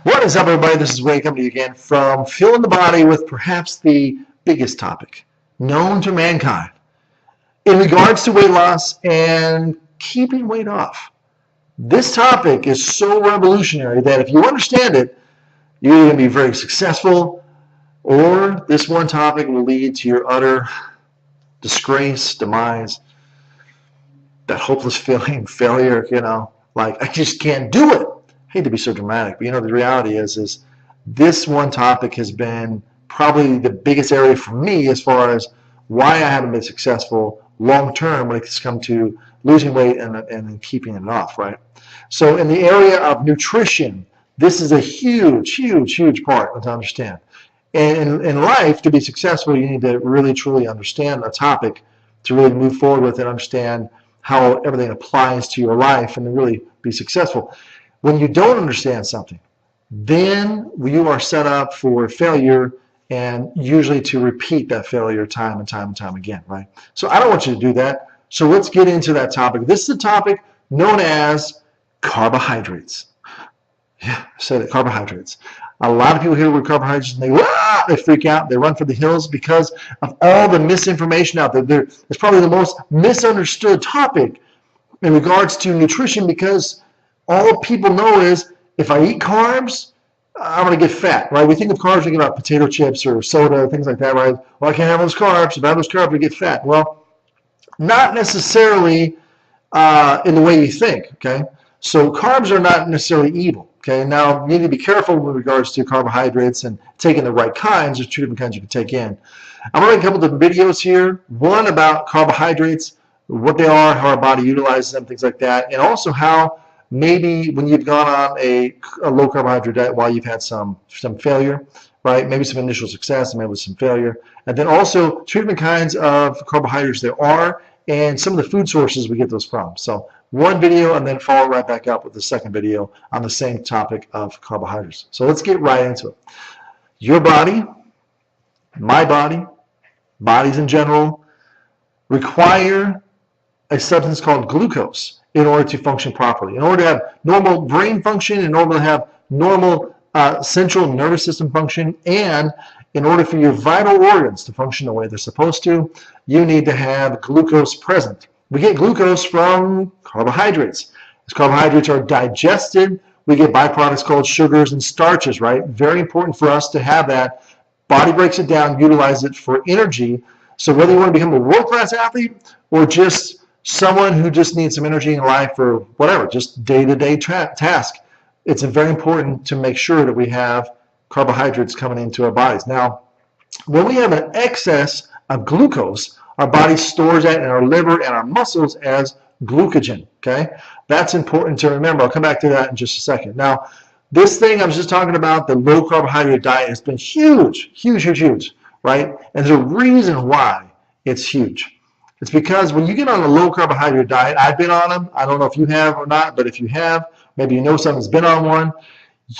What is up, everybody? This is Wayne coming to you again from Filling the Body with perhaps the biggest topic known to mankind in regards to weight loss and keeping weight off. This topic is so revolutionary that if you understand it, you're going to be very successful, or this one topic will lead to your utter disgrace, demise, that hopeless feeling, failure, like I just can't do it. I hate to be so dramatic, but the reality is this one topic has been probably the biggest area for me as far as why I haven't been successful long term when it's come to losing weight and keeping it off, right? So in the area of nutrition, this is a huge, huge, huge part to understand. And in life, to be successful, you need to really, truly understand a topic to really move forward with and understand how everything applies to your life and to really be successful. When you don't understand something, then you are set up for failure and usually to repeat that failure time and time and time again, right? So I don't want you to do that. So let's get into that topic. This is a topic known as carbohydrates. Yeah, I said it, carbohydrates. A lot of people hear the word carbohydrates and they freak out. They run for the hills because of all the misinformation out there. It's probably the most misunderstood topic in regards to nutrition because all people know is if I eat carbs, I'm going to get fat, right? We think of carbs, we think about potato chips or soda, things like that, right? Well, I can't have those carbs. If I have those carbs, I get fat. Well, not necessarily in the way you think, okay? So carbs are not necessarily evil, okay? Now, you need to be careful with regards to carbohydrates and taking the right kinds. There's two different kinds you can take in. I'm going to make a couple of videos here. One about carbohydrates, what they are, how our body utilizes them, things like that, and also how maybe when you've gone on a low carbohydrate diet while you've had some failure, right? Maybe some initial success and maybe some failure. And then also two different kinds of carbohydrates there are and some of the food sources we get those from. So one video and then follow right back up with the second video on the same topic of carbohydrates. So let's get right into it. Your body, my body, bodies in general, require a substance called glucose in order to function properly. In order to have normal brain function, in order to have normal central nervous system function, and in order for your vital organs to function the way they're supposed to, you need to have glucose present. We get glucose from carbohydrates. As carbohydrates are digested, we get byproducts called sugars and starches, right? Very important for us to have that. Body breaks it down, utilize it for energy. So whether you want to become a world-class athlete or just someone who just needs some energy in life or whatever, just day-to-day task, it's very important to make sure that we have carbohydrates coming into our bodies. Now, when we have an excess of glucose, our body stores that in our liver and our muscles as glycogen, okay? That's important to remember. I'll come back to that in just a second. Now, this thing I was just talking about, the low carbohydrate diet, has been huge, huge, huge, huge, right? And there's a reason why it's huge. It's because when you get on a low carbohydrate diet, I've been on them. I don't know if you have or not, but if you have, maybe you know someone's been on one,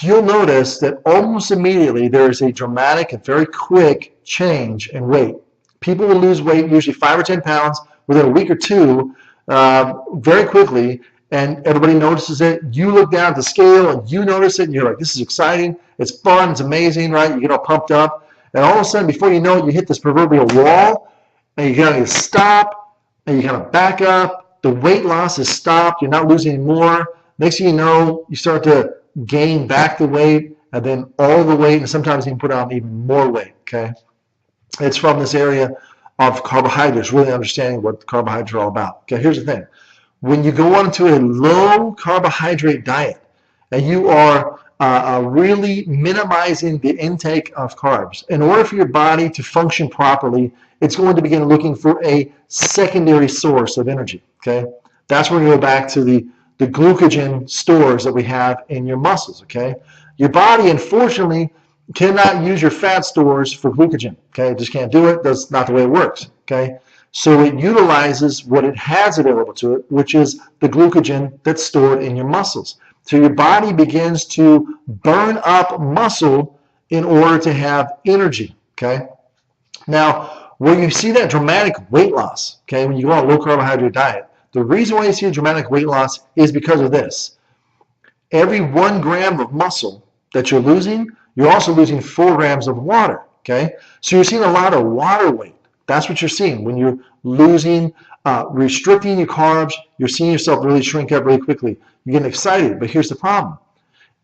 you'll notice that almost immediately there is a dramatic and very quick change in weight. People will lose weight, usually 5 or 10 pounds, within a week or two, very quickly, and everybody notices it. You look down at the scale and you notice it, and you're like, this is exciting, it's fun, it's amazing, right? You get all pumped up, and all of a sudden, before you know it, you hit this proverbial wall, and you kind of stop, and you kind of back up. The weight loss is stopped. You're not losing any more. Next thing you know, you start to gain back the weight, and then all the weight, and sometimes you can put on even more weight, okay? It's from this area of carbohydrates, really understanding what carbohydrates are all about. Okay, here's the thing. When you go on to a low carbohydrate diet, and you are really minimizing the intake of carbs, in order for your body to function properly, it's going to begin looking for a secondary source of energy, okay? That's where we go back to the glycogen stores that we have in your muscles, okay? Your body, unfortunately, cannot use your fat stores for glycogen, okay? It just can't do it. That's not the way it works, okay? So it utilizes what it has available to it, which is the glycogen that's stored in your muscles. So your body begins to burn up muscle in order to have energy, okay? Now, where you see that dramatic weight loss, okay, when you go on a low carbohydrate diet, the reason why you see a dramatic weight loss is because of this. Every 1 gram of muscle that you're losing, you're also losing 4 grams of water, okay? So you're seeing a lot of water weight. That's what you're seeing. When you're losing, restricting your carbs, you're seeing yourself really shrink up really quickly. You're getting excited, but here's the problem.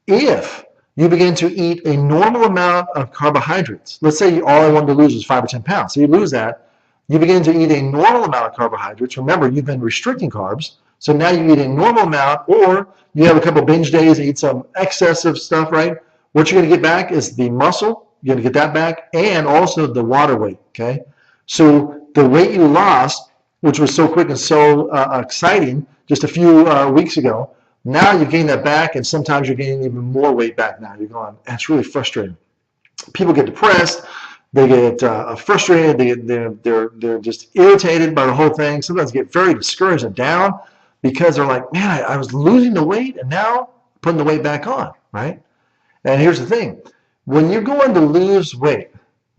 If you begin to eat a normal amount of carbohydrates, let's say all I wanted to lose was 5 or 10 pounds, so you lose that, you begin to eat a normal amount of carbohydrates. Remember, you've been restricting carbs, so now you eat a normal amount, or you have a couple binge days and eat some excessive stuff, right? What you're going to get back is the muscle, you're going to get that back, and also the water weight, okay? So the weight you lost, which was so quick and so exciting just a few weeks ago, now you've gained that back, and sometimes you're gaining even more weight back now. You're going, that's really frustrating. People get depressed, they get frustrated, they're just irritated by the whole thing. Sometimes get very discouraged and down because they're like, man, I was losing the weight and now putting the weight back on, right? And here's the thing. When you're going to lose weight,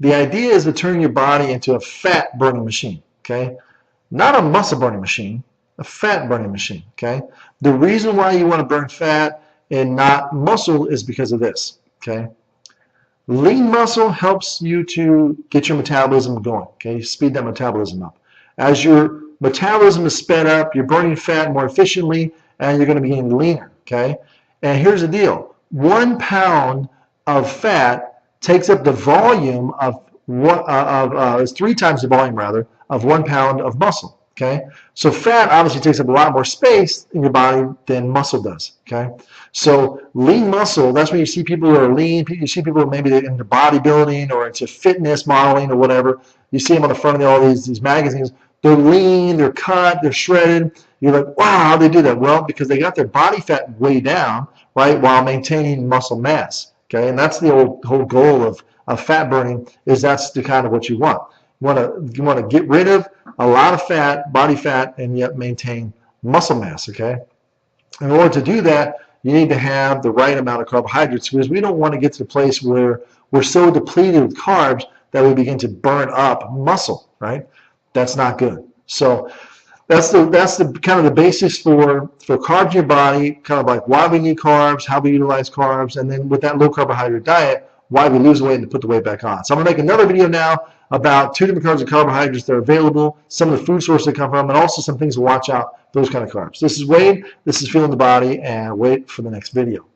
the idea is to turn your body into a fat burning machine, okay? Not a muscle burning machine, a fat burning machine, okay? The reason why you want to burn fat and not muscle is because of this, okay? Lean muscle helps you to get your metabolism going, okay? Speed that metabolism up. As your metabolism is sped up, you're burning fat more efficiently, and you're going to be getting leaner, okay? And here's the deal. 1 pound of fat takes up the volume of it's 3 times the volume, rather, of 1 pound of muscle, okay? So fat obviously takes up a lot more space in your body than muscle does, okay? So lean muscle, that's when you see people who are lean, you see people maybe into bodybuilding or into fitness modeling or whatever. You see them on the front of all these magazines. They're lean, they're cut, they're shredded. You're like, wow, how'd they do that? Well, because they got their body fat way down, right, while maintaining muscle mass, okay? And that's the whole goal of fat burning, is that's the kind of what you want. You want to get rid of a lot of fat, body fat, and yet maintain muscle mass, okay? In order to do that, you need to have the right amount of carbohydrates, because we don't want to get to the place where we're so depleted with carbs that we begin to burn up muscle, right? That's not good. So that's the kind of the basis for carbs in your body, kind of like why we need carbs, how we utilize carbs, and then with that low carbohydrate diet, why we lose weight and to put the weight back on. So I'm going to make another video now about 2 different kinds of carbohydrates that are available, some of the food sources they come from, and also some things to watch out, those kind of carbs. This is Wade, this is Feeling the Body, and wait for the next video.